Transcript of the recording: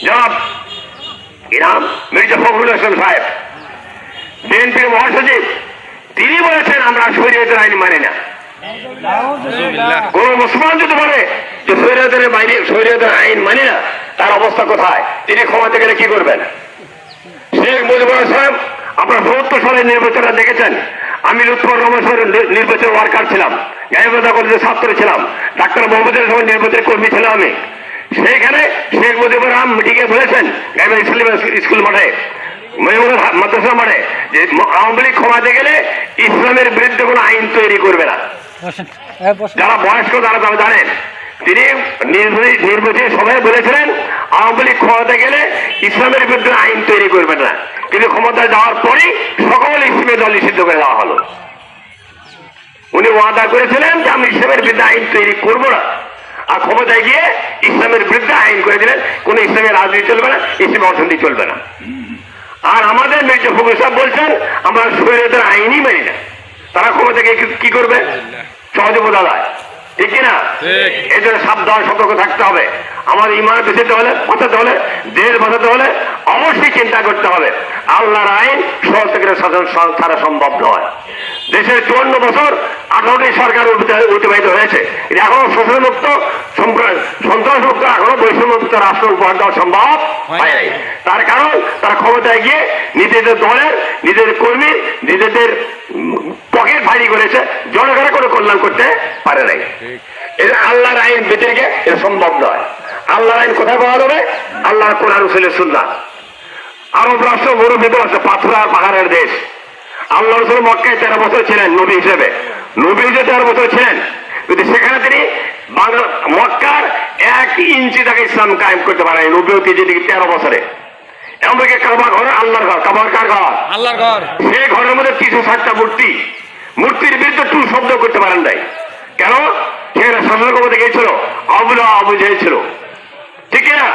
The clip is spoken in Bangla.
জনাব ইনাম মির্জা ফখরুল ইসলাম সাহেব, বিএনপির মহাসচিব, তিনি বলেছেন আমরা শরীয়তের আইন মানি না। কোন মুসলমান যদি বলে যে শরীয়তের আইন মানি না, তার অবস্থা কোথায়? তিনি ক্ষমতা গেলে কি করবেন? শেখ মুজিবুর সাহেব, আপনারা ৭০ সালের নির্বাচনে দেখেছেন, আমি লুৎফর রহমান নির্বাচন ওয়ার্কার ছিলাম, গাইবান্ধা কলেজের ছাত্র ছিলাম, ডাক্তার মোহাম্মদের সময় নির্বাচনের কর্মী ছিলাম আমি। সেইখানে শেখ মুজিবুর রহমান মিটিংয়ে বলেছেন গাইবান্ধা স্কুল মাঠে, মাদ্রাসা মাঠে, যে আওয়ামী লীগ ক্ষমাতে গেলে ইসলামের বিরুদ্ধে কোনো আইন তৈরি করবে না। যারা বয়স্ক তারা জানেন, তিনি নির্বাচনী সভায় বলেছিলেন আওয়ামী লীগ ক্ষমতা গেলে ইসলামের বিরুদ্ধে আইন তৈরি করবে না, কিন্তু ক্ষমতায় যাওয়ার পরেই সকল ইসলামের দল নিষিদ্ধ করে দেওয়া হলো। উনি ওয়াদা করেছিলেন যে আমি ইসলামের বিরুদ্ধে আইন তৈরি করবো না, আর ক্ষমতায় গিয়ে ইসলামের বিরুদ্ধে আইন করে দিলেন, কোন ইসলামের রাজনীতি চলবে না, ইসলামের অর্থনীতি চলবে না। আর আমাদের মির্জা ফখরুল সাহেব বলছেন আমরা শরীয়তের আইনই মানি না। তারা ক্ষমতাকে কি করবে? সহজে বোঝা যায়, ঠিক কিনা? এই জন্য সাবধান সতর্ক থাকতে হবে। আমাদের ইমান বেঁচাতে হলে, বাঁচাতে হলে, দেশ বাঁচাতে হলে অবশ্যই চিন্তা করতে হবে আল্লাহর আইন সহজ থেকে শাসন ছাড়া সম্ভব নয়। দেশের 54 বছর 18টি সরকার অতিবাহিত হয়েছে, এখনো শোষণমুক্ত, সন্ত্রাসমুক্ত, এখনো বৈষম্যমুক্ত রাষ্ট্র উপহার দেওয়া সম্ভব হয় নাই। তার কারণ তারা ক্ষমতায় গিয়ে নিজেদের দলের, নিজেদের কর্মীর, নিজেদের পকেট ভারী করেছে, জনগণের কোনো কল্যাণ করতে পারে নাই। এটা আল্লাহর আইন বেঁচে রেখে এটা সম্ভব নয়। আল্লাহর আইন কোথায় পাওয়া যাবে? আল্লাহর কোরআন রাসূলের সুন্নাহ। আরব রাষ্ট্র মরুভূমি রাষ্ট্র, পাথর আর পাহাড়ের দেশ। আল্লাহ রাসূল মক্কায় 13 বছর ছিলেন নবী হিসেবে, 13 বছর ছিলেন, কিন্তু সেখানে তিনি মক্কার 1 ইঞ্চি তাকে ইসলাম কায়েম করতে পারেন নবী 13 বছরে। এমনকি কাবা ঘর আল্লাহর ঘর, কাবার কার ঘর? আল্লাহর ঘর। সেই ঘরের মধ্যে 360টা মূর্তির বিরুদ্ধে টু শব্দ করতে পারেন নাই। কেন? সেখানে শাসন ক্ষমতা গিয়েছিল আবু জেহেল ছিল, ঠিক না?